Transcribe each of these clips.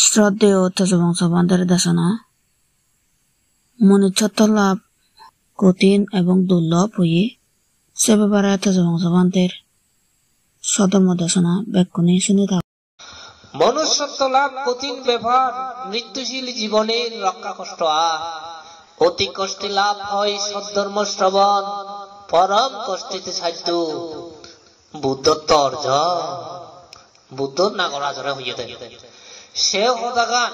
শ্রদ্ধেয় অত্যাচার দেশনা মনুষ্যত্ব লাভ কঠিন এবং দুর্লভ হয়ে সে ব্যাপারে অত্যাচার সদর্ম দেশনা ব্যাকুনি শুনে থাক। মনুষ্যত্ব লাভ কঠিন ব্যাপার, মৃত্যুশীল জীবনের রক্ষা কষ্ট অতি কষ্টে লাভ হয় সদ্ধর্ম শ্রবণ, পরম কষ্টিতে সাধ্য বুদ্ধত্ব অর্জন। বুদ্ধ নাগরাজরে হইয়ে দেয় সে হদাগান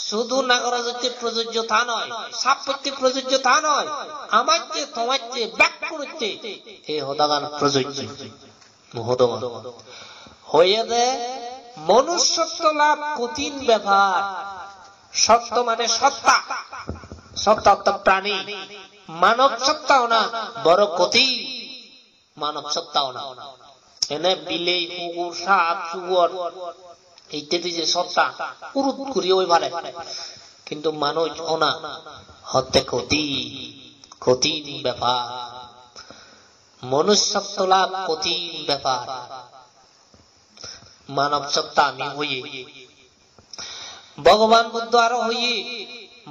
শুধু নাগরাজতে প্রযোজ্য তা নয়, সাপত্যে প্রযোজ্য তা নয়, আমার যে তোমার যে ব্যাকুণতে এই হদাগান প্রযোজ্য হদগান হইয়ে দেয়। মনুষ্যত্ব লাভ কঠিন ব্যাপার। সত্য মানে সত্তা, সত্তা অর্থাৎ প্রাণী। মানব সত্তাও না বড় কঠিন, মানব সত্তাও না। এনে বিলেই কুকুর সাপ শুয়োর ইত্যাদি যে সত্তা পুরুত করি ওই ভারে, কিন্তু মানুষ ওনা হতে কঠিন ব্যাপার। মনুষ্যত্ব লাভ কঠিন ব্যাপার। মানব সত্তা আমি হইয়ে ভগবান বুদ্ধ আরো হইয়ে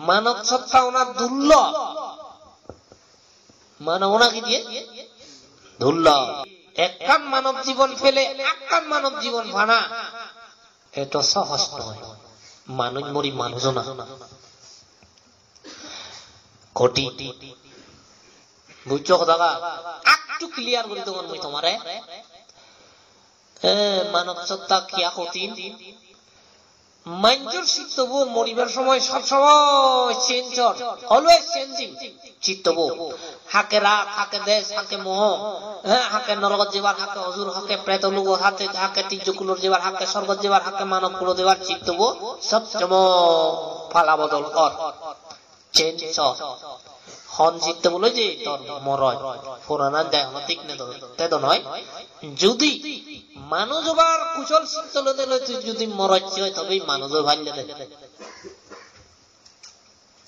মানব সত্তা ওনার দুর্লভ। মানব ওনাকে দিয়ে দুর্লভ। একখান মানব জীবন ফেলে একখান মানব জীবন ভানা এটা সহজ নয়। মানুষ মরি মানুষ না কোটি বুঝছো কথা একটু ক্লিয়ার করে দেবো আমি তোমারে। মানব সত্তা কিয়া কঠিন মাঞ্জুর চিত্তবু মরিবার সময় সবসময় চেঞ্জর, অলওয়েজ চেঞ্জিং চিত্তবু। হাকে রাগ, হাকে দেশ, হাকে মোহ, হাকে নরগত যাবার, হাকে অজুর, হাকে প্রেত লোক, হাকে তীর্যকুলোর যাবার, হাকে স্বর্গত যাবার, হাকে মানব কুলো দেবার চিত্তবু সবসময় ফালা বদল কর চেঞ্জর। হন চিত্ত বলে যে তোর মরয় পুরানা দেহ ঠিক তেদ নয়। যদি মানুষ আবার কুশল চিত্ত লতে যদি মরচ্ছে হয় তবেই মানুষ ভাল্য দেয়।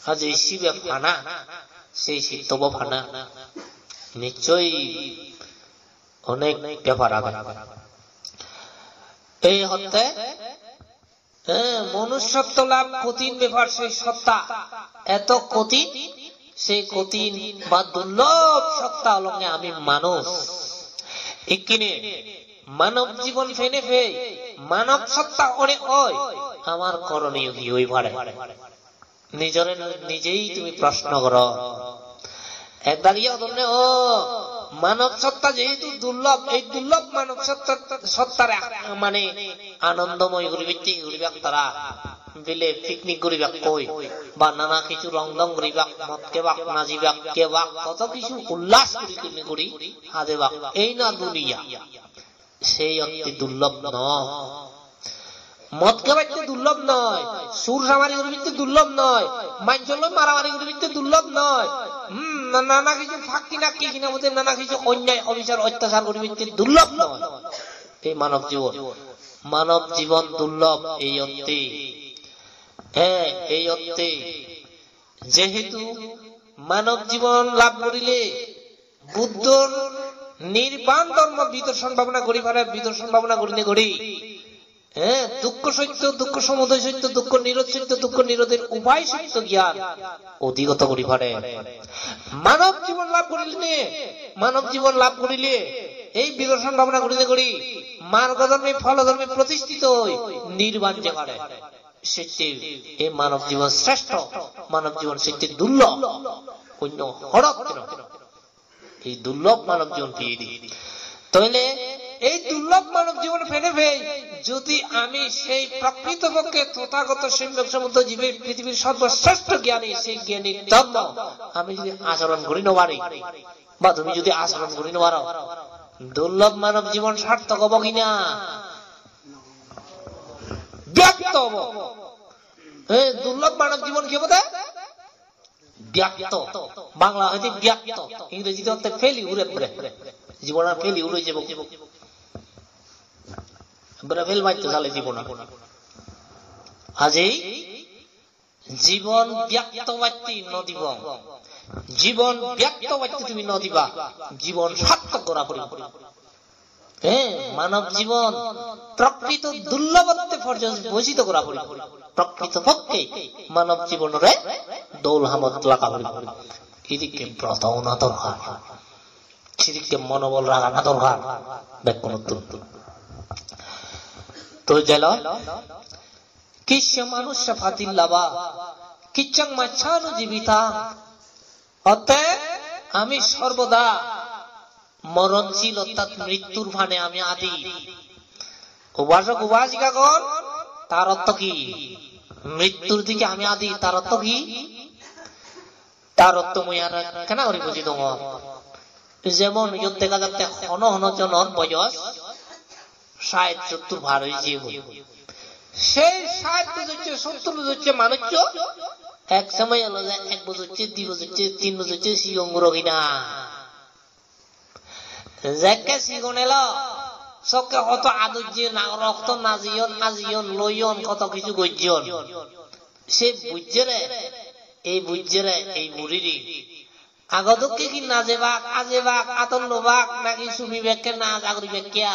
আজ এই শিবে ফানা সেই চিত্তব ফানা নিশ্চয়ই অনেক ব্যাপার আগে এই হতে মনুষ্যত্ব লাভ কঠিন ব্যাপার। সেই সত্তা এত কঠিন, সেই কঠিন বা দুর্লভ সত্তা অলঙ্গে আমি মানুষ এখানে মানব জীবন ফেনে ফে মানব সত্তা অনেক হয়। আমার করণীয় কি ওই ভাড়ে নিজরে নিজেই তুমি প্রশ্ন করো একবার ইয়ে ধরনে ও মানব সত্তা যেহেতু দুর্লভ, এই দুর্লভ মানব সত্তার মানে আনন্দময় ঘুরিবে ঘুরিবাক তারা বিলে পিকনিক করিবাক কই বা নানা কিছু রংদং করিবাক মদ কেবাক নাজিবাক কেবাক কত কিছু উল্লাস করি হাদেবাক এই না দুনিয়া। সেই অতি দুর্লভ নয়। মদ কেবাইতে দুর্লভ নয়, সুর সামারি করিতে দুর্লভ নয়, মাঞ্চল মারামারি করিতে দুর্লভ নয়, নানা কিছু ফাঁকি না কি কিনা বলতে নানা কিছু অন্যায় অবিচার অত্যাচার করিতে দুর্লভ নয়। এই মানব জীবন, মানব জীবন দুর্লভ এই অর্থে। এই অর্থে যেহেতু মানব জীবন লাভ করিলে বুদ্ধর নির্বাণ ধর্ম বিদর্শন ভাবনা করি পারে, বিদর্শন ভাবনা করিলে করি দুঃখ সত্য, দুঃখ সমুদয় সত্য, দুঃখ নিরোধ সত্য, দুঃখ নিরোধের উপায় সত্য জ্ঞান অধিগত করি পারে। মানব জীবন লাভ করিলে, মানব জীবন লাভ করিলে এই বিদর্শন ভাবনা করিতে করি মার্গ ধর্মে ফল ধর্মে প্রতিষ্ঠিত হই নির্বাণ যে পারে। এই মানব জীবন শ্রেষ্ঠ, মানব জীবন সত্যি দুর্লভ, অন্য হড়ক এই দুর্লভ মানব জীবন পেয়ে দিই। তাহলে এই দুর্লভ মানব জীবন ফেলে যদি আমি সেই প্রকৃতপক্ষে তথাগত সম্যক সমুদ্র জীবের পৃথিবীর সর্বশ্রেষ্ঠ জ্ঞানী, সেই জ্ঞানী ধর্ম আমি যদি আচরণ করি না পারি বা তুমি যদি আচরণ করি না পারো, দুর্লভ মানব জীবন সার্থক হব কিনা ব্যক্ত হব। দুর্লভ মানব জীবন কি হবে? ব্যক্ত। বাংলা হয়তো ব্যক্ত, ইংরেজিতে হতে ফেলি উড়ে পড়ে জীবন ফেলি উড়ে যাব ফেল মাইতে চালে জীবন। আজই জীবন ব্যক্ত বাড়তি নদীব, জীবন ব্যক্ত বাড়তি তুমি নদীবা জীবন সার্থক করা পড়ি। মানব জীবন প্রকৃত দুর্লভত্বে পরিচিত করা পড়ি প্রকৃত পক্ষে মানব জীবনরে দৌল হামদ লাগা পড়ি এদিকে ব্রত না দরকার সেদিকে মনোবল রাখা না দরকার ব্যাকুণ তো জেল কিস্য মানুষ ফাতিল্লাবা কিচ্ছং মাচ্ছানু জীবিতা অতএব আমি সর্বদা মরণশীল অর্থাৎ মৃত্যুর ভানে আমি আদি। উপাসক উপাসিকাগণ তার অর্থ কি? মৃত্যুর দিকে আমি আদি, তার অর্থ কি? তার অর্থ মুয়ার কেন করি বুঝি দङ যেমন দেখা যাচ্ছে হন হন জনের বয়স ৬০-৭০ ভার হয়েছে, সেই ৬০-৭০ হচ্ছে মানুষ এক সময় এলো যে ১ বছর ২ বছর ৩ বছর শিগঙ্গুর কিনা যাকে শিগন এলো সবকে কত আদর্য রক্ত নাজিয়ন আজিয়ন লইয়ন কত কিছু গজ্জন সে বুঝছে এই বুঝছে এই মুড়িরি আগদকে কি নাজে বাক আজে বাক আতন্ন বাক নাকি সুমি ব্যাখ্যা না জাগরি ব্যাখ্যা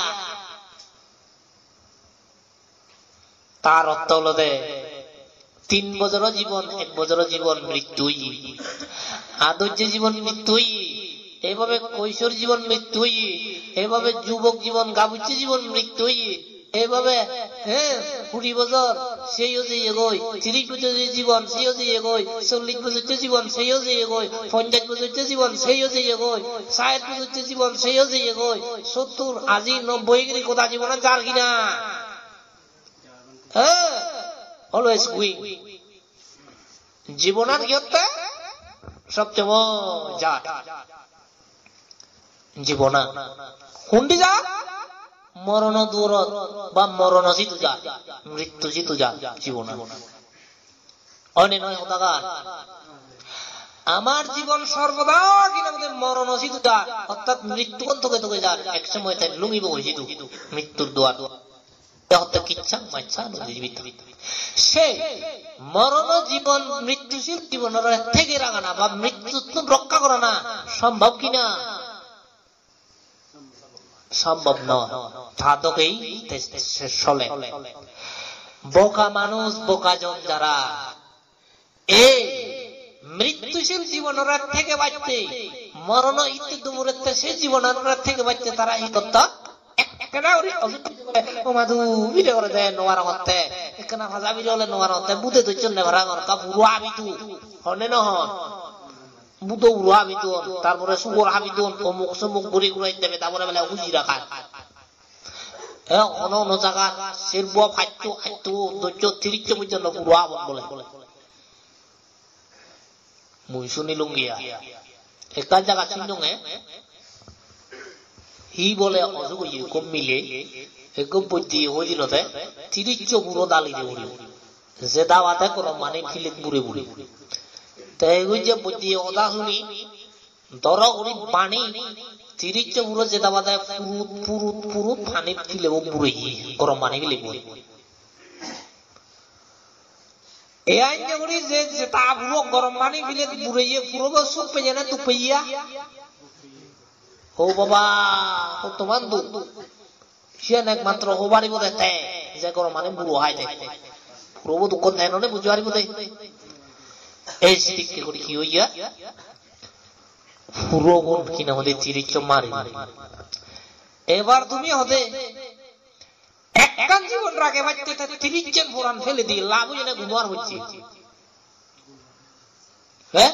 তার অর্থ হলো ৩ বছর জীবন ১ বছর জীবন মৃত্যুই, আদর্য জীবন মৃত্যুই, এইভাবে কৈশোর জীবন মৃত্যুই, এইভাবে যুবক জীবন গাবুচ্চ জীবন মৃত্যুই, এইভাবে ২০ বছর সেই হচ্ছে এগোয়, ৩০ বছর জীবন সেই হচ্ছে এগোয়, ৪০ বছর জীবন সেই হচ্ছে এগোয়, ৫০ বছর জীবন সেই হচ্ছে এগোয়, ৬০ বছর জীবন সেই হচ্ছে এগোয়, ৭০ আজি ৯০ কোথা জীবনে যার কিনা অলওয়েজ উইং জীবনের কি হচ্ছে সবচেয়ে মজা জীবনা কোনটি যা মরণ দূরত বা মরণ জিতু যা মৃত্যু জিতু যা জীবন অনে নয় হতাগার আমার জীবন সর্বদা কিনা মরণ জিতু যা অর্থাৎ মৃত্যু থেকে তোকে যার এক সময় তাই লুঙ্গিব জিতু মৃত্যুর দোয়ার সে মরণ জীবন মৃত্যুশীল জীবনের থেকে রাখা বা মৃত্যু রক্ষা করা না সম্ভব কিনা সম্ভব নয় সাধকেই চলে বোকা মানুষ বোকাজন যারা এই মৃত্যুশীল জীবনের থেকে বাঁচতে মরণ ইত্যাদি সে জীবনের থেকে বাঁচতে তারা এই করতে তারপরে সুগর হাবিদুন অমুক সমুক ঘুরে ঘুরাই দেবে তারপরে বেলা হুজি রাখা অন্য জায়গা শিল্প ফাইতো ফাইতো ৩০ পর্যন্ত পুরো আবন বলে মুই শুনিলুম গিয়া একটা জায়গা শুনলুম হি বলে অযোগ কম মিলে একম পদ্ধতি হয়েছিল ৩০ বুড়ো দালিতে উড়ি যে দাওয়াতে কোনো মানে ফিলিত বুড়ে বুড়ে তাই যে পদ্ধতি কথা শুনি ধর উনি পানি ৩০ বুড়ো যে দাওয়াতে পুরুত পুরুত পুরুত পানি ফিলে ও বুড়ে গরম পানি ফিলে বুড়ে এই আইন করি যে তা বুড়ো গরম পানি ফিলে বুড়ে পুরো সুখ পেয়ে না তু পেয়া ও বাবা ও তোমার সে একমাত্র হবারই বোধ যে করো মানে বুড়ো হয় দেখতে পুরো দুঃখ দেয় নয় বুঝবারি বোধ এই সিদিকে করে কি হইয়া পুরো বোন কিনা হতে ৩০ মারি এবার তুমি হতে একখান জীবন রাখে বাচ্চা ৩০ জন ফোরান ফেলে দিয়ে লাভ হইয়া না ঘুমার হচ্ছে হ্যাঁ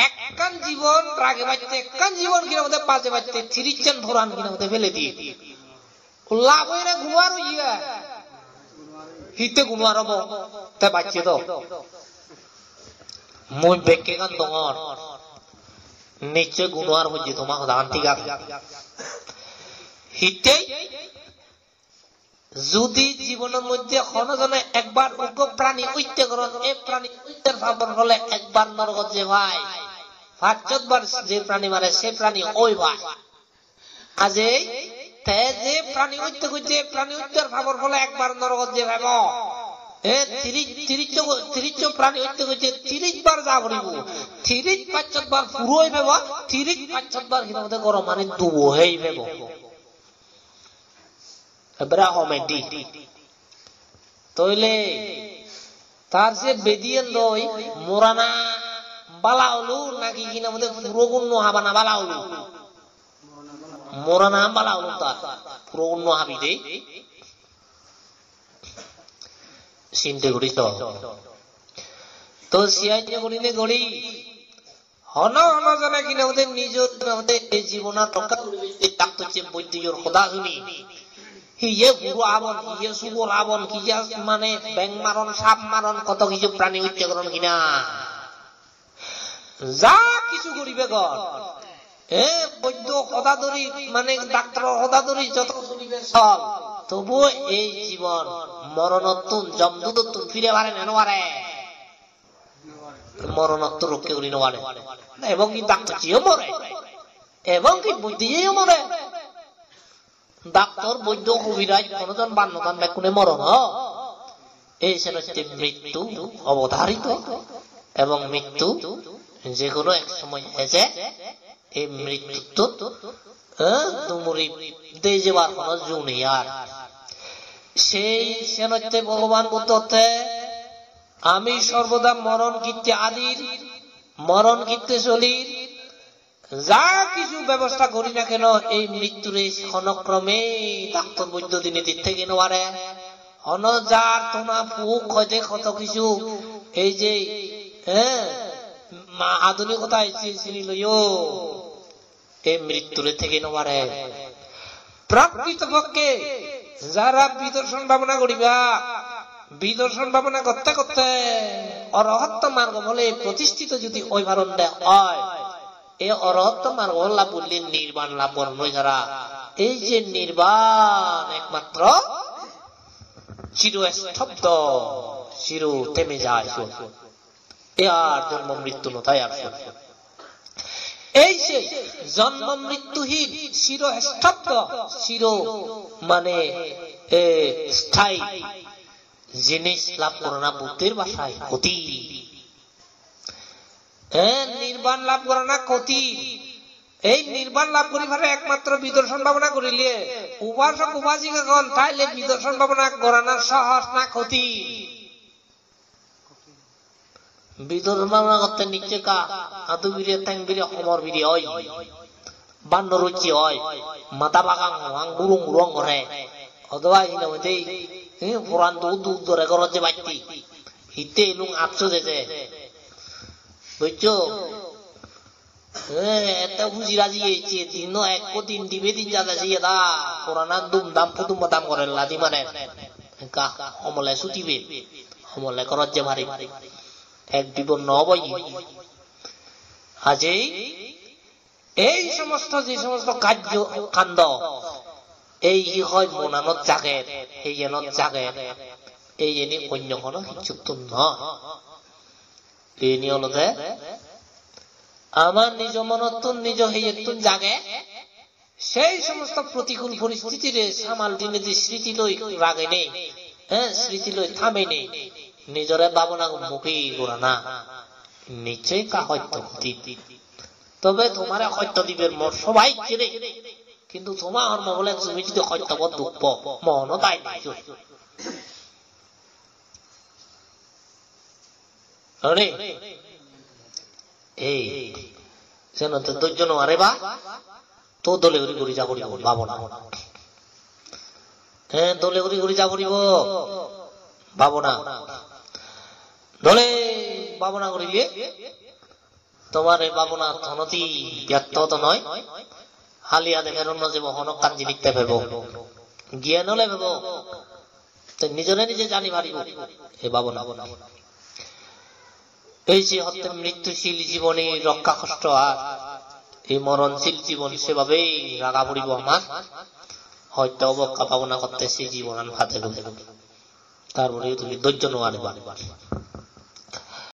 একখান জীবন রাগে বাঁচতে একখান জীবন কিনা মধ্যে পাঁচে বাঁচতে ৩০ জন ফোরান কিনা মধ্যে ফেলে দিয়ে লাভ হয়ে না ঘুমার হইয়া হিতে ঘুমার হব তাই বাচ্চে তো মই বেকে গান তোমার নিশ্চয় গুণার হচ্ছে তোমার আন্তিকা হিতে যদি জীবনের মধ্যে কোনজনে একবার উগ্র প্রাণী ঐক্য করেন এই প্রাণী ঐক্যের ভাবন হলে একবার নরকত যে ভাই ৫-৭বার যে প্রাণী মারে সে প্রাণী ওই ভাই আজ যে প্রাণী ঐক্য করছে প্রাণী ঐক্যের ভাবন হলে একবার নরকত যে ভাব তিরিশ প্রাণী হইতে গেছে 30 বার যা করিব 30-50 বার পুরো হইবে 30-50 বার কিন্তু গরম মানে দুবো হইবে এবারে হমেডি তইলে তার যে বেদিয়েন লই মোরানা বালা হলু নাকি কিনা মধ্যে পুরো গুণ হাবানা বালা হলু মোরানা বালা হলু তার পুরো গুণ হাবি দে চিন্তা করিস তো সিয়াইতে করিলে গড়ি হন হন জানে কিনা মধ্যে নিজের এই জীবন রক্ষা করবে তাক যে বৈদ্যুর খোদা শুনি হিয়ে পুরো আবন হিয়ে সুবল আবন কিয়া মানে ব্যাং মারণ সাপ মারণ কত কিছু প্রাণী হত্যা করণ কিনা যা কিছু করিবে গর বৈদ্য খোদা ধরি মানে ডাক্তার খোদা ধরি যত শুনিবে সব তবু এই জীবন মরণোত্তম জমদূতোত্তম ফিরে পারে নেনবারে মরণোত্তর রক্ষে করি নেবারে এবং কি ডাক্তার চিও মরে এবং কি বৈদ্যও মরে ডাক্তার বৈদ্য কবিরাজ কোনজন বান্যদান ব্যাকুনে মরণ এই সে মৃত্যু অবধারিত এবং মৃত্যু যে কোনো এক সময় এসে এই মৃত্যু তুমুরি দিয়ে যাবার কোন জু নেই আর সেই সেনতে ভগবান বুদ্ধতে আমি সর্বদা মরণ কীর্তি আদির মরণ কীর্তি চলির যা কিছু ব্যবস্থা করি না কেন এই মৃত্যুর এই ক্ষণক্রমে ডাক্তার বৈদ্যুতিনী দিক থেকে নেওয়ারে অনজার তোনা ফুক হইতে কত কিছু এই যে আধুনিকতা চিনি লইও এই মৃত্যুর থেকে নেওয়ারে প্রকৃত পক্ষে যারা বিদর্শন ভাবনা করিবা বিদর্শন ভাবনা করতে করতে অরহত্ত মার্গ বলে প্রতিষ্ঠিত যদি ওই ভারণ হয় এই অরহত্ত মার্গ লাভ বললে নির্বাণ লাভ বর্ণয় যারা এই যে নির্বাণ একমাত্র চিরস্তব্ধ চির থেমে যায় এ আর জন্ম মৃত্যু নয় আর এই যে জন্ম মৃত্যুহীন চির স্তব্ধ চির মানে স্থায়ী জিনিস লাভ করো না বুদ্ধির ভাষায় ক্ষতি নির্বাণ লাভ করো না ক্ষতি এই নির্বাণ লাভ করি ভাবে একমাত্র বিদর্শন ভাবনা করিলে উপাসক উপাসিকাগণ তাইলে বিদর্শন ভাবনা করানোর সহজ না ক্ষতি বিদর্শন ভাবনা করতে নিচে কা আদু বিরিয়ে ট্যাং বিরিয়ে অমর বিরিয়ে হয় বান্ন রুচি হয় মাথা বাগাং হাং বুরুং বুরং করে অথবা হিনা মধ্যে পুরান দুধ দুধ ধরে ঘর যে বাড়তি হিতে এলুং আপসো দেছে বুঝছো এত বুঝি রাজি হয়েছে দিন এক দিন দিবে দিন যাচ্ছে দা পুরানা দুম দাম ফুতুম দাম করে লাদি মানে অমলে ছুটিবে অমলে ঘর যে ভারী এক বিবর নবই আজই এই সমস্ত যে সমস্ত কার্য কাণ্ড এই হয় মনানত জাগে এই এনত জাগে এই এনে অন্য কোনো যুক্ত নয় এই নিয়ে হলো আমার নিজ মনত্তন নিজ হেই একটু জাগে সেই সমস্ত প্রতিকূল পরিস্থিতির সামাল দিনে যে স্মৃতি লই রাগে নেই স্মৃতি লই থামে নেই নিজরে ভাবনা মুখে গোড়া না নিশ্চয়ই কা হত্যা তবে তোমার হত্যা দিবের মোর সবাই চেনে কিন্তু তোমার হর্ম বলে তুমি যদি হত্যা কর দুঃখ মন তাই এই যেন তো ধৈর্য আরে বা তো দলে ঘুরি ঘুরি যা করিব ভাবনা দলে ঘুরি ঘুরি যা করিব ভাবনা দলে ভাবনা করিলে তোমার এই ভাবনা ধনতি ব্যর্থ তো নয় হালিয়া দেখেন অন্য যে হনক কাঞ্জি লিখতে ভেব জ্ঞান হলে ভেব নিজরে নিজে জানি পারিব এই ভাবনা এই যে হত্যা মৃত্যুশীল জীবনে রক্ষা কষ্ট আর এই মরণশীল জীবন সেভাবেই রাগা পড়িব আমার হয়তো অবজ্ঞা ভাবনা করতে সেই জীবন আমি হাতে তারপরে তুমি ধৈর্য নোয়ারে